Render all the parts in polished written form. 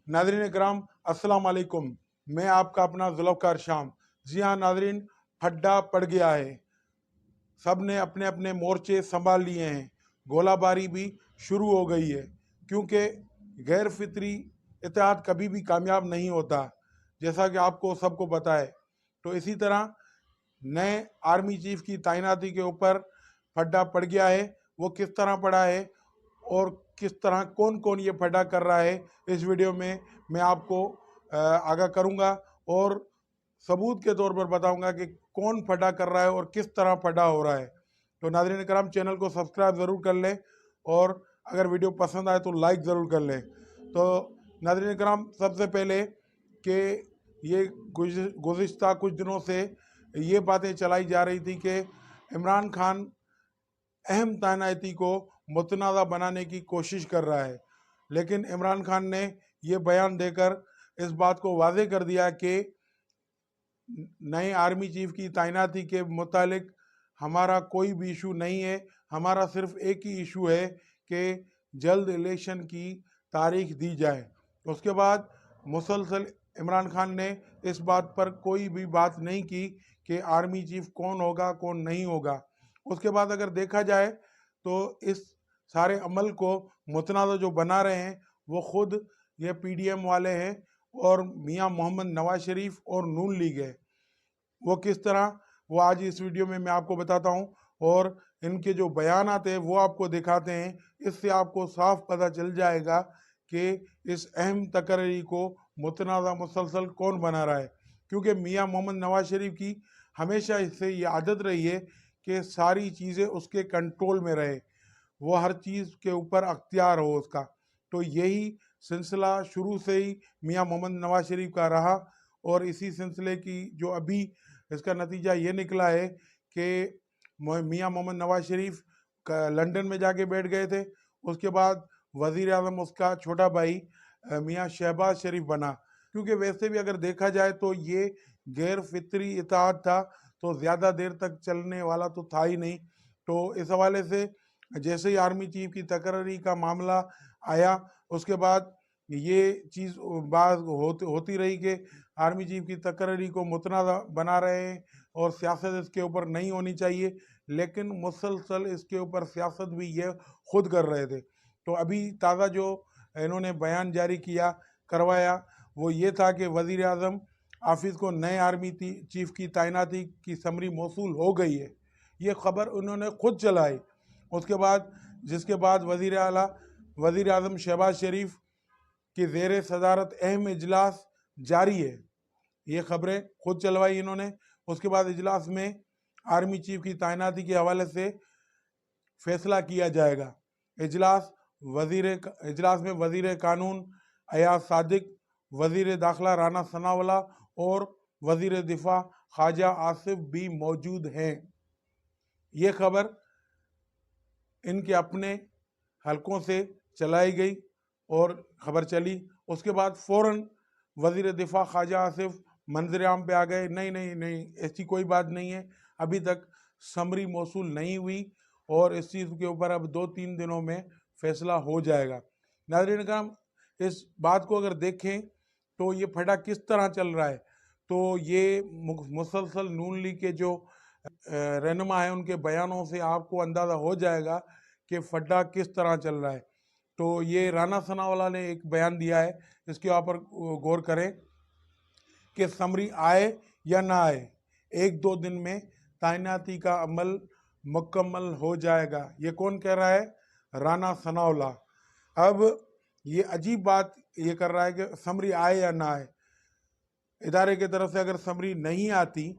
Nadreen इकराम अस्सलाम वालेकुम। मैं आपका अपना जुल्फ़कार शाम। जी हाँ नादरीन, फड्डा पड़ गया है। सब ने अपने अपने मोर्चे संभाल लिए हैं। गोलाबारी भी शुरू हो गई है, क्योंकि गैर फितरी इत्तेहाद कभी भी कामयाब नहीं होता, जैसा कि आपको सबको पता है। तो इसी तरह नए आर्मी चीफ की तैनाती के ऊपर फड्डा पड़ गया है। वो किस तरह पड़ा है और किस तरह कौन कौन ये फड्डा कर रहा है, इस वीडियो में मैं आपको आगाह करूंगा और सबूत के तौर पर बताऊंगा कि कौन फटा कर रहा है और किस तरह फटा हो रहा है। तो नाज़रीन करम, चैनल को सब्सक्राइब ज़रूर कर लें और अगर वीडियो पसंद आए तो लाइक ज़रूर कर लें। तो नाज़रीन करम, सबसे पहले कि ये गुज़िश्ता कुछ दिनों से ये बातें चलाई जा रही थी कि इमरान खान अहम तैनाती को मुतनाज़ा बनाने की कोशिश कर रहा है, लेकिन इमरान खान ने ये बयान देकर इस बात को वाज़े कर दिया कि नए आर्मी चीफ की तैनाती के मुतालिक हमारा कोई भी इशू नहीं है। हमारा सिर्फ एक ही इशू है कि जल्द इलेक्शन की तारीख दी जाए। उसके बाद मुसलसल इमरान खान ने इस बात पर कोई भी बात नहीं की कि आर्मी चीफ कौन होगा कौन नहीं होगा। उसके बाद अगर देखा जाए तो इस सारे अमल को मुतनाज़ा जो बना रहे हैं वो खुद ये पीडीएम वाले हैं और मियां मोहम्मद नवाज शरीफ और नून लीग है। वो किस तरह, वो आज इस वीडियो में मैं आपको बताता हूँ और इनके जो बयान आते हैं वो आपको दिखाते हैं। इससे आपको साफ पता चल जाएगा कि इस अहम तकरीरी को मुतनाज़ा मुसलसल कौन बना रहा है, क्योंकि मियां मोहम्मद नवाज शरीफ की हमेशा इससे ये आदत रही है कि सारी चीज़ें उसके कंट्रोल में रहे, वो हर चीज़ के ऊपर अख्तियार हो उसका। तो यही सिलसिला शुरू से ही मियां मोहम्मद नवाज शरीफ का रहा और इसी सिलसिले की जो अभी इसका नतीजा ये निकला है कि मियां मोहम्मद नवाज शरीफ लंदन में जाके बैठ गए थे। उसके बाद वज़ीर आज़म उसका छोटा भाई मियां शहबाज शरीफ बना, क्योंकि वैसे भी अगर देखा जाए तो ये गैर फितरी इत्तेहाद था, तो ज़्यादा देर तक चलने वाला तो था ही नहीं। तो इस हवाले से जैसे ही आर्मी चीफ की तकरीरी का मामला आया, उसके बाद ये चीज़ बात होती रही कि आर्मी चीफ की तकरीरी को मुतनाज़ा बना रहे हैं और सियासत इसके ऊपर नहीं होनी चाहिए, लेकिन मुसलसल इसके ऊपर सियासत भी ये खुद कर रहे थे। तो अभी ताज़ा जो इन्होंने बयान जारी किया करवाया वो ये था कि वज़ीर आज़म ऑफिस को नए आर्मी चीफ की तैनाती की समरी मौसूल हो गई है। ये खबर उन्होंने खुद चलाई। उसके बाद जिसके बाद वज़ीर आज़म शहबाज शरीफ की ज़ेर सदारत अहम इजलास जारी है। ये खबरें खुद चलवाई इन्होंने। उसके बाद इजलास में आर्मी चीफ की तैनाती के हवाले से फैसला किया जाएगा। इजलास में वज़ीर कानून अयाज सादिक, वज़ीर दाखिला राना सनावला और वज़ीर दिफा ख्वाजा आसिफ भी मौजूद हैं। ये खबर इनके अपने हलकों से चलाई गई और ख़बर चली। उसके बाद फ़ौरन वज़ीर दिफा ख्वाजा आसिफ मंजर आम पे आ गए, नहीं नहीं नहीं, ऐसी कोई बात नहीं है, अभी तक समरी मौसूल नहीं हुई और इस चीज़ के ऊपर अब 2-3 दिनों में फ़ैसला हो जाएगा। नाज़रीन करम, इस बात को अगर देखें तो ये फटा किस तरह चल रहा है, तो ये मुसलसल नून लीग के जो रहनुमा है उनके बयानों से आपको अंदाज़ा हो जाएगा कि फड्डा किस तरह चल रहा है। तो ये राना सनावाला ने एक बयान दिया है, इसके ऊपर गौर करें कि समरी आए या ना आए, 1-2 दिन में तैनाती का अमल मुकम्मल हो जाएगा। ये कौन कह रहा है? राना सनावाला। अब ये अजीब बात ये कर रहा है कि समरी आए या ना आए। इदारे की तरफ से अगर समरी नहीं आती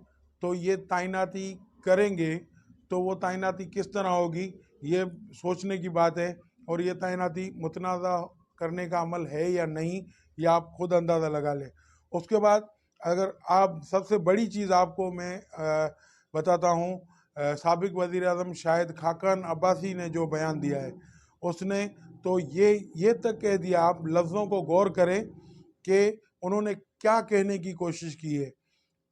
तो ये तैनाती करेंगे, तो वो तैनाती किस तरह होगी ये सोचने की बात है। और ये तैनाती मुतनाज़ा करने का अमल है या नहीं, ये आप खुद अंदाज़ा लगा लें। उसके बाद अगर आप सबसे बड़ी चीज़ आपको मैं बताता हूँ, साबिक वज़ीर आज़म शाहिद खाकन अब्बासी ने जो बयान दिया है उसने तो ये तक कह दिया, आप लफ्ज़ों को गौर करें कि उन्होंने क्या कहने की कोशिश की है।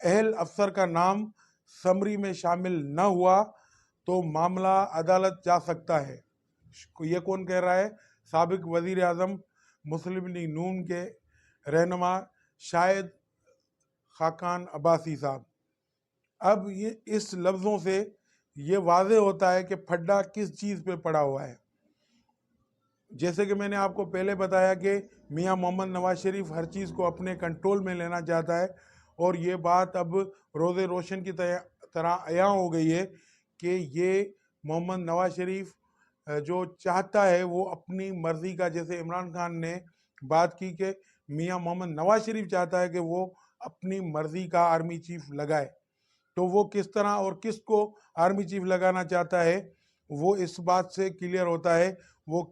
अहल अफसर का नाम समरी में शामिल न हुआ तो मामला अदालत जा सकता है। ये कौन कह रहा है? साबिक वज़ीर आज़म मुस्लिम लीग नून के रहनुमा शाहिद खाकान अब्बासी साहब। अब ये इस लफ्ज़ों से ये वाज़े होता है कि फड्डा किस चीज़ पे पड़ा हुआ है। जैसे कि मैंने आपको पहले बताया कि मियां मोहम्मद नवाज शरीफ हर चीज़ को अपने कंट्रोल में लेना चाहता है, और ये बात अब रोज़े रोशन की तरह अया हो गई है कि ये मोहम्मद नवाज शरीफ जो चाहता है वो अपनी मर्ज़ी का, जैसे इमरान खान ने बात की कि मियां मोहम्मद नवाज शरीफ चाहता है कि वो अपनी मर्ज़ी का आर्मी चीफ लगाए, तो वो किस तरह और किस को आर्मी चीफ लगाना चाहता है वो इस बात से क्लियर होता है, वो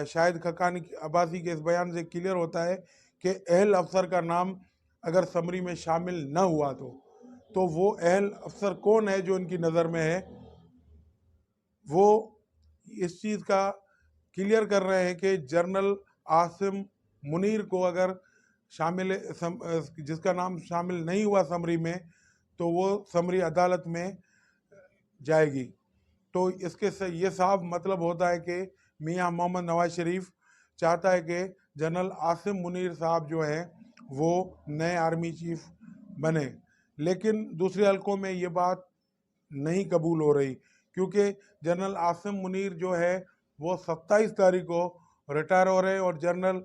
शाहिद खकानी अब्बासी के इस बयान से क्लियर होता है कि अहल अफसर का नाम अगर समरी में शामिल न हुआ तो वो अहल अफसर कौन है जो इनकी नज़र में है। वो इस चीज़ का क्लियर कर रहे हैं कि जनरल आसिम मुनीर को अगर जिसका नाम शामिल नहीं हुआ समरी में, तो वो समरी अदालत में जाएगी। तो इसके से ये साफ मतलब होता है कि मियां मोहम्मद नवाज शरीफ चाहता है कि जनरल आसिम मुनीर साहब जो हैं वो नए आर्मी चीफ बने। लेकिन दूसरे हलकों में ये बात नहीं कबूल हो रही, क्योंकि जनरल आसिम मुनीर जो है वो 27 तारीख को रिटायर हो रहे हैं, और general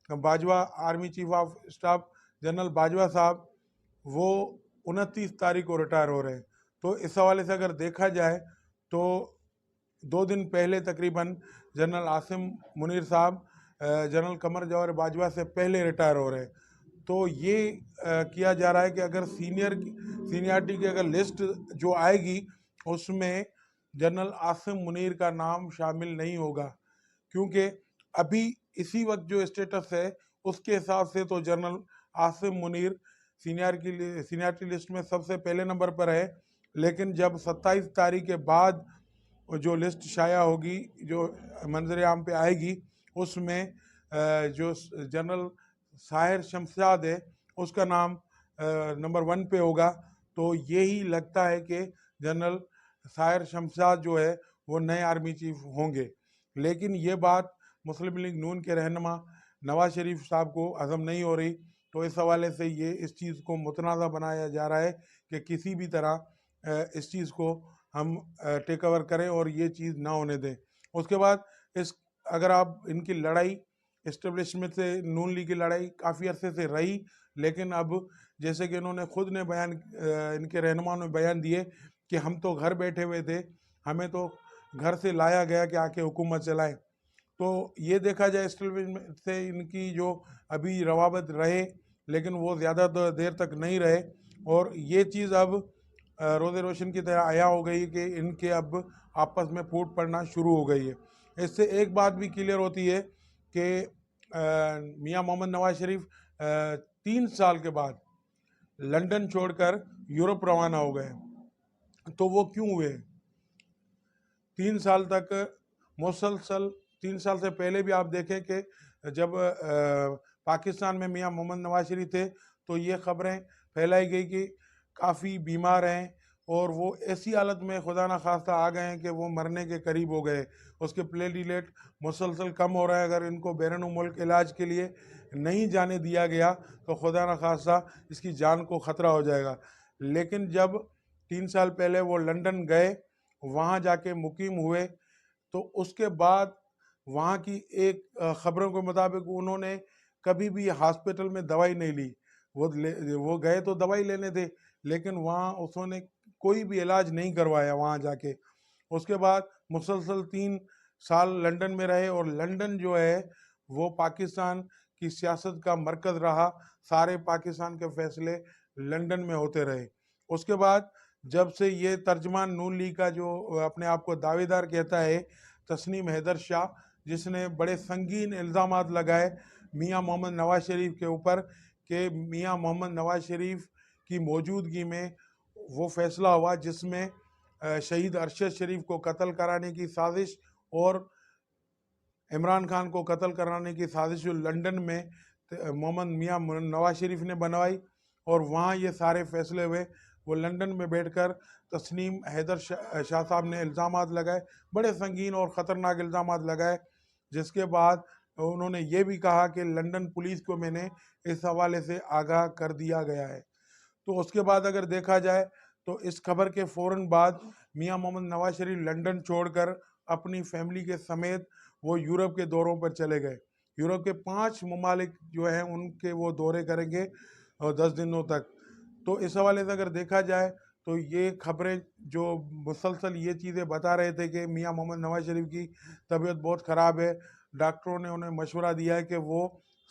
Bajwa army chief of staff general Bajwa साहब वो 29 तारीख को रिटायर हो रहे हैं। तो इस हवाले से अगर देखा जाए तो 2 दिन पहले तकरीबन जनरल आसिम मुनीर साहब जनरल कमर जवाहर बाजवा से पहले रिटायर हो रहे हैं। तो ये किया जा रहा है कि अगर सीनियरिटी की अगर लिस्ट जो आएगी उसमें जनरल आसिम मुनीर का नाम शामिल नहीं होगा, क्योंकि अभी इसी वक्त जो स्टेटस है उसके हिसाब से तो general Asim Munir seniority list में सबसे पहले नंबर पर है। लेकिन जब 27 तारीख के बाद जो लिस्ट शाया होगी, जो मंजर आम पे आएगी, उसमें जो जनरल साहिर शमशाद है उसका नाम नंबर 1 पे होगा। तो यही लगता है कि जनरल साहिर शमशाद जो है वो नए आर्मी चीफ होंगे। लेकिन ये बात मुस्लिम लीग नून के रहनुमा नवाज शरीफ साहब को हज़म नहीं हो रही, तो इस हवाले से ये इस चीज़ को मुतनाज़ा बनाया जा रहा है कि किसी भी तरह इस चीज़ को हम टेक ओवर करें और ये चीज़ ना होने दें। उसके बाद अगर आप इनकी लड़ाई इस्टेब्लिशमेंट से नून लीग की लड़ाई काफ़ी अरसे से रही, लेकिन अब जैसे कि इन्होंने खुद ने इनके रहनुमाओं ने बयान दिए कि हम तो घर बैठे हुए थे, हमें तो घर से लाया गया कि आके हुकूमत चलाएं। तो ये देखा जाए इस्टेब्लिशमेंट से इनकी जो अभी रवाबत रहे, लेकिन वो ज़्यादा देर तक नहीं रहे, और ये चीज़ अब रोज़े रोशन की तरह आया हो गई कि इनके अब आपस में फूट पड़ना शुरू हो गई है। इससे एक बात भी क्लियर होती है कि मियां मोहम्मद नवाज शरीफ 3 साल के बाद लंदन छोड़कर यूरोप रवाना हो गए। तो वो क्यों हुए? 3 साल तक मुसलसल 3 साल से पहले भी आप देखें कि जब पाकिस्तान में मियां मोहम्मद नवाज शरीफ थे तो ये खबरें फैलाई गई कि काफ़ी बीमार हैं, और वो ऐसी हालत में खुदा न खास्ता आ गए हैं कि वो मरने के करीब हो गए। उसके प्लेटलेट मुसलसल कम हो रहा है। अगर इनको बैरून मुल्क इलाज के लिए नहीं जाने दिया गया तो खुदा न खास्ता इसकी जान को ख़तरा हो जाएगा। लेकिन जब 3 साल पहले वो लंदन गए, वहाँ जाके मुकीम हुए, तो उसके बाद वहाँ की एक ख़बरों के मुताबिक उन्होंने कभी भी हॉस्पिटल में दवाई नहीं ली। वो गए तो दवाई लेने थे, लेकिन वहाँ उन्होंने कोई भी इलाज नहीं करवाया वहाँ जाके। उसके बाद मुसलसल 3 साल लंदन में रहे, और लंदन जो है वो पाकिस्तान की सियासत का मरकज़ रहा। सारे पाकिस्तान के फैसले लंदन में होते रहे। उसके बाद जब से ये तर्जमान नून लीग का जो अपने आप को दावेदार कहता है, तस्नीम हैदर शाह, जिसने बड़े संगीन इल्ज़ामात लगाए मियां मोहम्मद नवाज शरीफ के ऊपर कि मियां मोहम्मद नवाज शरीफ की मौजूदगी में वो फैसला हुआ जिसमें शहीद अरशद शरीफ को कत्ल कराने की साजिश और इमरान खान को कत्ल कराने की साजिश जो लंदन में मोहम्मद मियां नवाज शरीफ ने बनवाई, और वहाँ ये सारे फैसले हुए। वो लंदन में बैठकर तस्नीम हैदर शाह साहब ने इल्ज़ामात लगाए, बड़े संगीन और ख़तरनाक इल्ज़ामात लगाए, जिसके बाद उन्होंने ये भी कहा कि लंदन पुलिस को मैंने इस हवाले से आगाह कर दिया गया है। तो उसके बाद अगर देखा जाए तो इस खबर के फ़ौरन बाद मियां मोहम्मद नवाज शरीफ लंदन छोड़कर अपनी फैमिली के समेत वो यूरोप के दौरों पर चले गए। यूरोप के 5 ममालिक जो हैं उनके वो दौरे करेंगे 10 दिनों तक। तो इस हवाले से अगर देखा जाए तो ये खबरें जो मुसलसल ये चीज़ें बता रहे थे कि मियां मोहम्मद नवाज शरीफ की तबीयत बहुत ख़राब है, डॉक्टरों ने उन्हें मशवरा दिया है कि वो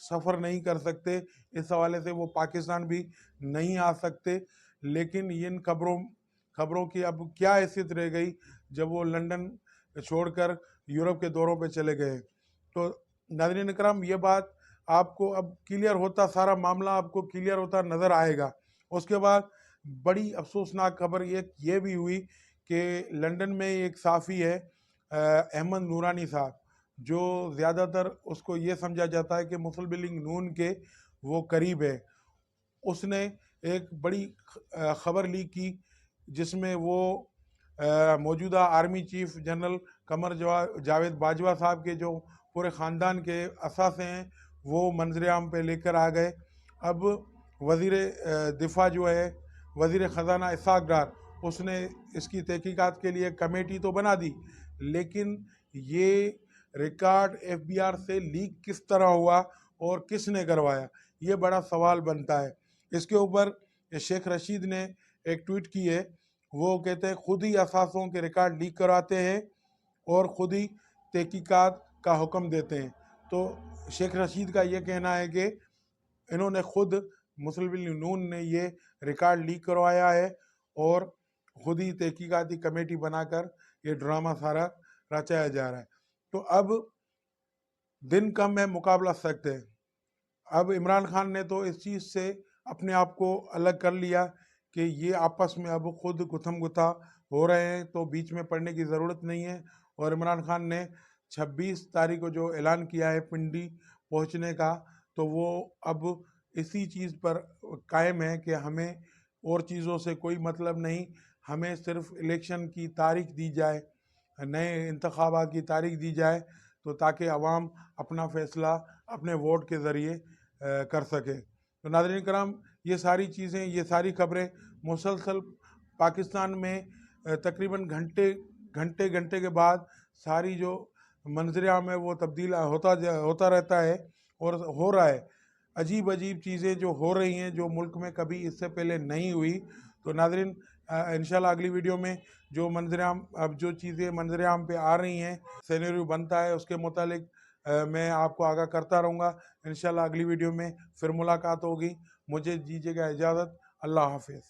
सफ़र नहीं कर सकते, इस हवाले से वो पाकिस्तान भी नहीं आ सकते। लेकिन इन खबरों की अब क्या हैसियत रह गई जब वो लंदन छोड़कर यूरोप के दौरों पे चले गए। तो नाज़रीन इकराम, ये बात आपको अब क्लियर होता, सारा मामला आपको क्लियर होता नज़र आएगा। उसके बाद बड़ी अफसोसनाक खबर ये भी हुई कि लंदन में एक साफ़ी है अहमद नूरानी साहब, जो ज़्यादातर उसको ये समझा जाता है कि मुस्लिम लीग नून के वो करीब है। उसने एक बड़ी खबर लीक की जिसमें वो मौजूदा army chief general Qamar Javed Bajwa साहब के जो पूरे ख़ानदान के असासे हैं वो मंजर-ए-आम पे लेकर आ गए। अब वज़ीर दिफा जो है, वज़ीर ख़जाना इसहाक़ डार, उसने इसकी तहकीकात के लिए कमेटी तो बना दी, लेकिन ये रिकॉर्ड एफबीआर से लीक किस तरह हुआ और किसने करवाया, ये बड़ा सवाल बनता है। इसके ऊपर शेख रशीद ने एक ट्वीट की है, वो कहते हैं खुद ही असासों के रिकॉर्ड लीक करवाते हैं और ख़ुद ही तहकीकात का हुक्म देते हैं। तो शेख रशीद का ये कहना है कि इन्होंने खुद मुस्लिम लीग नून ने ये रिकॉर्ड लीक करवाया है और ख़ुद ही तहकीकाती कमेटी बनाकर ये ड्रामा सारा रचाया जा रहा है। तो अब दिन कम है, मुकाबला सख्त है। अब इमरान खान ने तो इस चीज़ से अपने आप को अलग कर लिया कि ये आपस में अब खुद गुथम गुथा हो रहे हैं, तो बीच में पड़ने की ज़रूरत नहीं है। और इमरान खान ने 26 तारीख को जो ऐलान किया है पिंडी पहुंचने का, तो वो अब इसी चीज़ पर कायम है कि हमें और चीज़ों से कोई मतलब नहीं, हमें सिर्फ इलेक्शन की तारीख दी जाए, नए इंतखाबात की तारीख दी जाए, तो ताकि अवाम अपना फ़ैसला अपने वोट के ज़रिए कर सके। तो नाज़रीन कराम, ये सारी चीज़ें, ये सारी खबरें मुसलसल पाकिस्तान में तकरीबन घंटे के बाद सारी जो मंजर-ए-आम है वो तब्दील होता रहता है और हो रहा है। अजीब अजीब चीज़ें जो हो रही हैं, जो मुल्क में कभी इससे पहले नहीं हुई। तो नाज़रीन इंशाल्लाह अगली वीडियो में जो मंजर-ए-आम, अब जो चीज़ें मंजर-ए-आम पे आ रही हैं, सिनेरियो बनता है, उसके मुतालिक मैं आपको आगाह करता रहूँगा। इंशाल्लाह अगली वीडियो में फिर मुलाकात होगी। मुझे दीजिएगा इजाज़त। अल्लाह हाफ़िज़।